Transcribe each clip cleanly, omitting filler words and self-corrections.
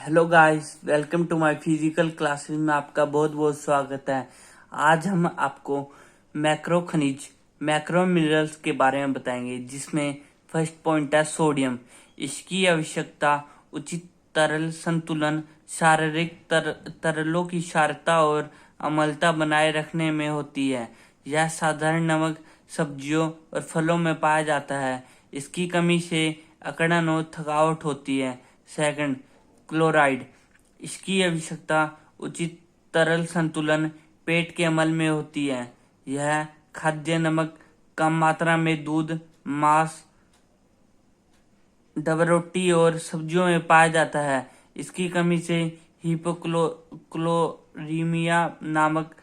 Hello guys, welcome to my physical classes में आपका बहुत बहुत स्वागत है। आज हम आपको मैक्रो खनिज मैक्रो मिनरल्स के बारे में बताएंगे, जिसमें फर्स्ट पॉइंट है सोडियम। इसकी आवश्यकता उचित तरल संतुलन, शारीरिक तरलों की क्षारता और अम्लता बनाए रखने में होती है। यह साधारण नमक, सब्जियों और फलों में पाया जाता है। इसकी कमी से अकड़न और थकावट होती है। Second, chloride. इसकी आवश्यकता उचित तरल संतुलन, पेट के अमल में होती है। यह खाद्य नमक, कम मात्रा में दूध, मांस, डबल रोटी और सब्जियों में पाया जाता है। इसकी कमी से हिपोक्लोरीमिया नामक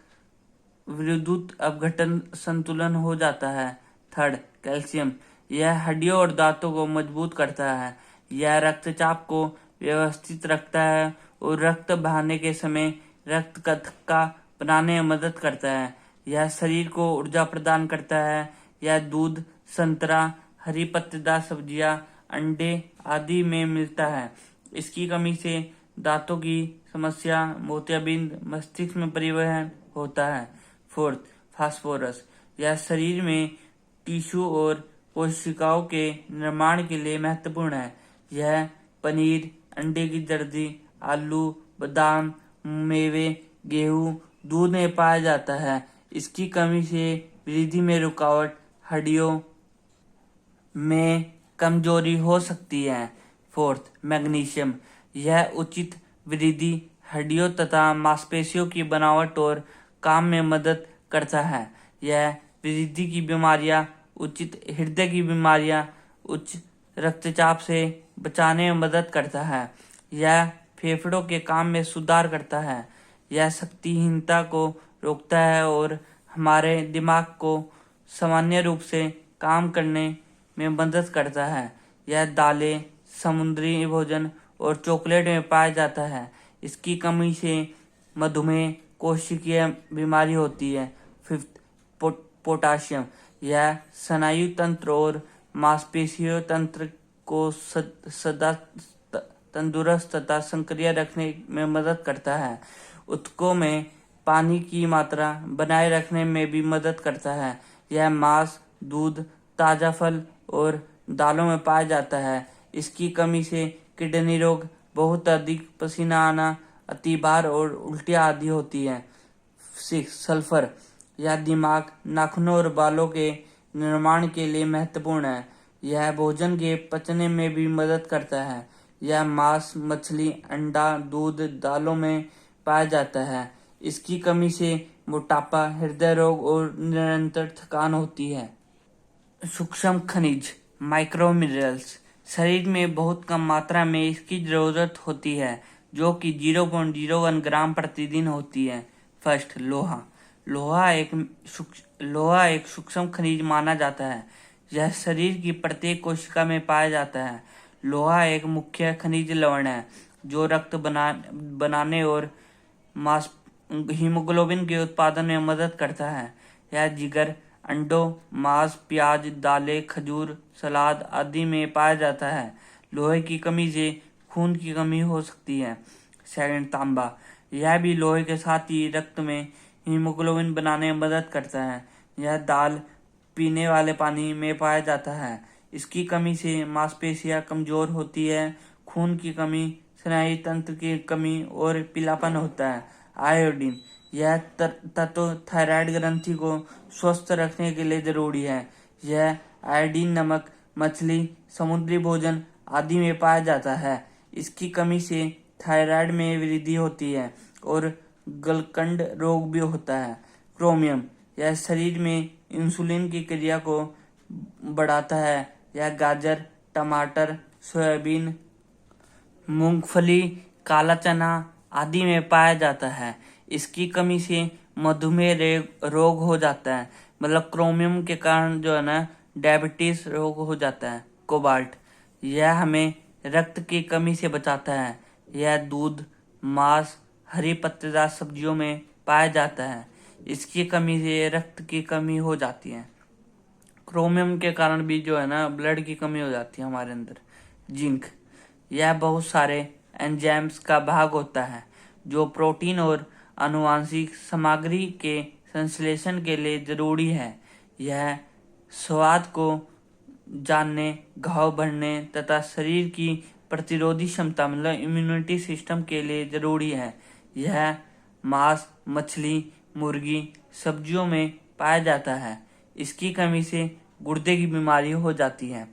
विद्युत अपघटन संतुलन हो जाता है। Third, calcium. यह हड्डियों और दांतों को मजबूत करता है। यह रक्तचाप को व्यवस्थित रखता है और रक्त बहाने के समय रक्त का थक्का बनाने में मदद करता है। यह शरीर को ऊर्जा प्रदान करता है। यह दूध, संतरा, हरी पत्तेदार सब्जियां, अंडे आदि में मिलता है। इसकी कमी से दांतों की समस्या, मोतियाबिंद, मस्तिष्क में परिवहन होता है। Fourth, phosphorus. यह शरीर में टिश्यू और कोशिकाओं के निर्माण के लिए महत्वपूर्ण है। यह पनीर, अंडे की जर्दी, आलू, बादाम, मेवे, गेहूं, दूध में पाया जाता है। इसकी कमी से वृद्धि में रुकावट, हड्डियों में कमजोरी हो सकती है। Fourth, magnesium. यह उचित वृद्धि, हड्डियों तथा मांसपेशियों की बनावट और काम में मदद करता है। यह वृद्धि की बीमारियां, उचित हृदय की बीमारियां, उच्च रक्तचाप से बचाने में मदद करता है। यह फेफड़ों के काम में सुधार करता है। यह शक्तिहीनता को रोकता है और हमारे दिमाग को सामान्य रूप से काम करने में मदद करता है। यह दालें, समुद्री भोजन और चॉकलेट में पाया जाता है। इसकी कमी से मधुमेह, कोशिकीय बीमारी होती है। Fifth, potassium. यह स्नायु तंत्र और मांसपेशियों तंत्र को सदा तंदुरुस्त तथा सक्रिय रखने में मदद करता है। ऊतकों में पानी की मात्रा बनाए रखने में भी मदद करता है। यह मांस, दूध, ताजा फल और दालों में पाया जाता है। इसकी कमी से किडनी रोग, बहुत अधिक पसीना आना, अतिभार और उल्टियाँ आदि होती है। 6, सल्फर। यह दिमाग, नाखूनों और बालों के निर्माण के लिए महत्वपूर्ण है। यह भोजन के पचने में भी मदद करता है। यह मांस, मछली, अंडा, दूध, दालों में पाया जाता है। इसकी कमी से मोटापा, हृदय रोग और निरंतर थकान होती है। सूक्ष्म खनिज माइक्रो मिनरल्स। शरीर में बहुत कम मात्रा में इसकी जरूरत होती है, जो कि 0.01 ग्राम प्रतिदिन होती है। फर्स्ट, लोहा। लोहा एक सूक्ष्म खनिज माना जाता है। यह शरीर की प्रत्येक कोशिका में पाया जाता है। लोहा एक मुख्य खनिज लवण है जो रक्त बनाने और हीमोग्लोबिन के उत्पादन में मदद करता है। यह जिगर, अंडों, मांस, प्याज, दालें, खजूर, सलाद आदि में पाया जाता है। लोहे की कमी से खून की कमी हो सकती है। सेकंड, तांबा। यह भी लोहे के साथ ही रक्त में हीमोग्लोबिन बनाने में मदद करता है। यह दाल, पीने वाले पानी में पाया जाता है। इसकी कमी से मांसपेशियां कमजोर होती है, खून की कमी, स्नायु तंत्र की कमी और पीलापन होता है। आयोडीन। यह तत्व थायराइड ग्रंथि को स्वस्थ रखने के लिए जरूरी है। यह आयोडीन नमक, मछली, समुद्री भोजन आदि में पाया जाता है। इसकी कमी से थायराइड में वृद्धि होती है और गलकंड रोग भी होता है। क्रोमियम। यह शरीर में इंसुलिन की क्रिया को बढ़ाता है। यह गाजर, टमाटर, सोयाबीन, मूंगफली, काला चना आदि में पाया जाता है। इसकी कमी से मधुमेह रोग हो जाता है। मतलब क्रोमियम के कारण जो है ना, डायबिटीज रोग हो जाता है। कोबाल्ट। यह हमें रक्त की कमी से बचाता है। यह दूध, मांस, हरी पत्तेदार सब्जियों में पाया जाता है। इसकी कमी से रक्त की कमी हो जाती है। क्रोमियम के कारण भी जो है ना, ब्लड की कमी हो जाती है हमारे अंदर। जिंक। यह बहुत सारे एंजाइम्स का भाग होता है जो प्रोटीन और आनुवांशिक सामग्री के संश्लेषण के लिए जरूरी है। यह स्वाद को जानने, घाव भरने तथा शरीर की प्रतिरोधी क्षमता मतलब इम्यूनिटी सिस्टम के लिए जरूरी है। यह मांस, मछली, मुर्गी, सब्जियों में पाया जाता है। इसकी कमी से गुर्दे की बीमारी हो जाती है।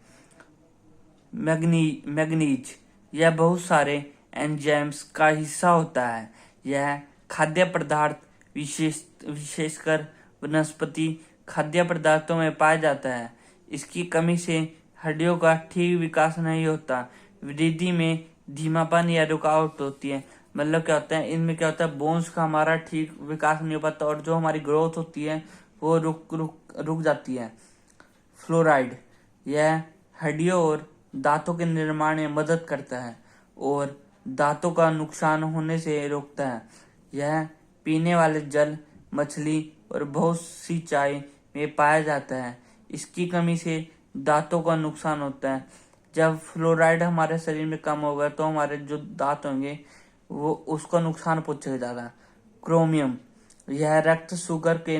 मैग्नीज यह बहुत सारे एंजाइम्स का हिस्सा होता है। यह खाद्य पदार्थ विशेषकर वनस्पति खाद्य पदार्थों में पाया जाता है। इसकी कमी से हड्डियों का ठीक विकास नहीं होता, वृद्धि में धीमापन या रुकावट होती है। मतलब क्या होता है, इनमें क्या होता है, बोन्स का हमारा ठीक विकास नहीं हो पाता और जो हमारी ग्रोथ होती है वो रुक जाती है। फ्लोराइड यह हड्डियों और दांतों के निर्माण में मदद करता है और दांतों का नुकसान होने से रोकता है। यह पीने वाले जल, मछली और बहुत सी चाय में पाया जाता है। इसकी कमी से दांतों का नुकसान होता है। जब फ्लोराइड हमारे शरीर में कम होगा तो हमारे जो दांत होंगे वो उसका नुकसान पहुंचेगा ज़्यादा। क्रोमियम यह रक्त शुगर के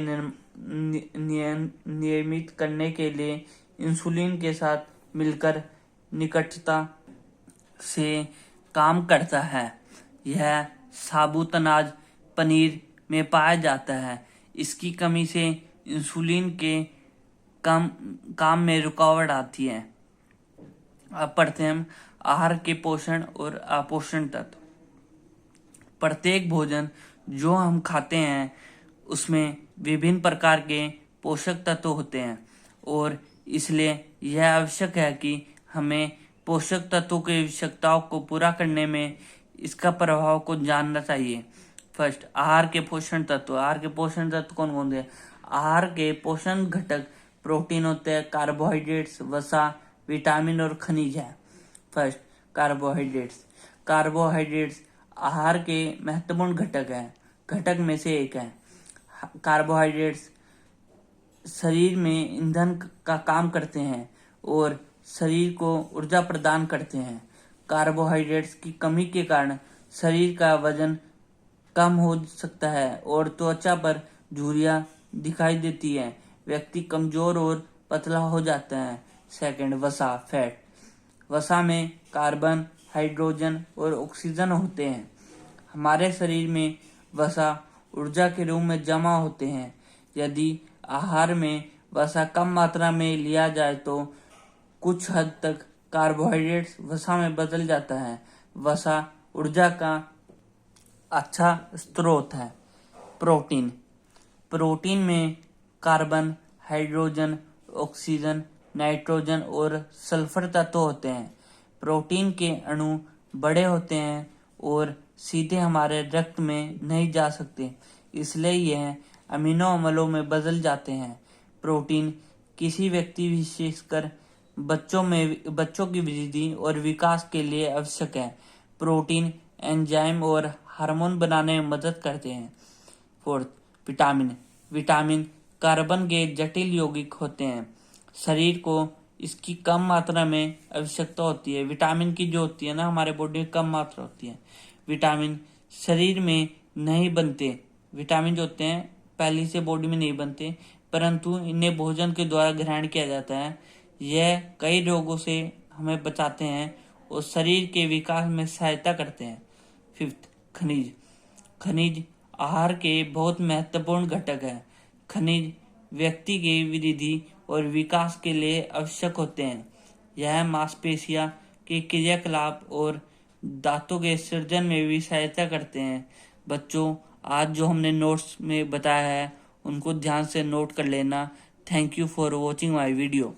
नियमित करने के लिए इंसुलिन के साथ मिलकर निकटता से काम करता है। यह साबुत अनाज, पनीर में पाया जाता है। इसकी कमी से इंसुलिन के काम में रुकावट आती है। अब पढ़ते हैं हम आहार के पोषण और अपोषण तत्व। प्रत्येक भोजन जो हम खाते हैं उसमें विभिन्न प्रकार के पोषक तत्व होते हैं और इसलिए यह आवश्यक है कि हमें पोषक तत्वों की आवश्यकताओं को पूरा करने में इसका प्रभाव को जानना चाहिए। फर्स्ट, आहार के पोषण तत्व। आहार के पोषण तत्व कौन कौन से? आहार के पोषण घटक प्रोटीन होते हैं, कार्बोहाइड्रेट्स, वसा, विटामिन और खनिज है। First, carbohydrates. कार्बोहाइड्रेट्स आहार के महत्वपूर्ण घटक में से एक है। कार्बोहाइड्रेट्स शरीर में ईंधन का काम करते हैं और शरीर को ऊर्जा प्रदान करते हैं। कार्बोहाइड्रेट्स की कमी के कारण शरीर का वजन कम हो सकता है और त्वचा पर झुर्रियां दिखाई देती है। व्यक्ति कमजोर और पतला हो जाता है। सेकंड, वसा, फैट। वसा में कार्बन, हाइड्रोजन और ऑक्सीजन होते हैं। हमारे शरीर में वसा ऊर्जा के रूप में जमा होते हैं। यदि आहार में वसा कम मात्रा में लिया जाए तो कुछ हद तक कार्बोहाइड्रेट्स वसा में बदल जाता है। वसा ऊर्जा का अच्छा स्रोत है। प्रोटीन। प्रोटीन में कार्बन, हाइड्रोजन, ऑक्सीजन, नाइट्रोजन और सल्फर तत्व होते हैं। प्रोटीन के अणु बड़े होते हैं और सीधे हमारे रक्त में नहीं जा सकते, इसलिए यह अमीनो अम्लों में बदल जाते हैं। प्रोटीन किसी व्यक्ति, विशेषकर बच्चों की वृद्धि और विकास के लिए आवश्यक है। प्रोटीन एंजाइम और हार्मोन बनाने में मदद करते हैं। Fourth, vitamin. विटामिन कार्बन के जटिल यौगिक होते हैं। शरीर को इसकी कम मात्रा में आवश्यकता होती है। विटामिन की जो होती है ना, हमारे बॉडी में कम मात्रा होती है। विटामिन शरीर में नहीं बनते। विटामिन जो होते हैं पहले से बॉडी में नहीं बनते, परंतु इन्हें भोजन के द्वारा ग्रहण किया जाता है। यह कई रोगों से हमें बचाते हैं और शरीर के विकास में सहायता करते हैं। फिफ्थ, खनिज। खनिज आहार के बहुत महत्वपूर्ण घटक है। खनिज व्यक्ति की वृद्धि और विकास के लिए आवश्यक होते हैं। यह मांसपेशियां के क्रियाकलाप और दांतों के सृजन में भी सहायता करते हैं। बच्चों, आज जो हमने नोट्स में बताया है उनको ध्यान से नोट कर लेना। Thank you for watching my video.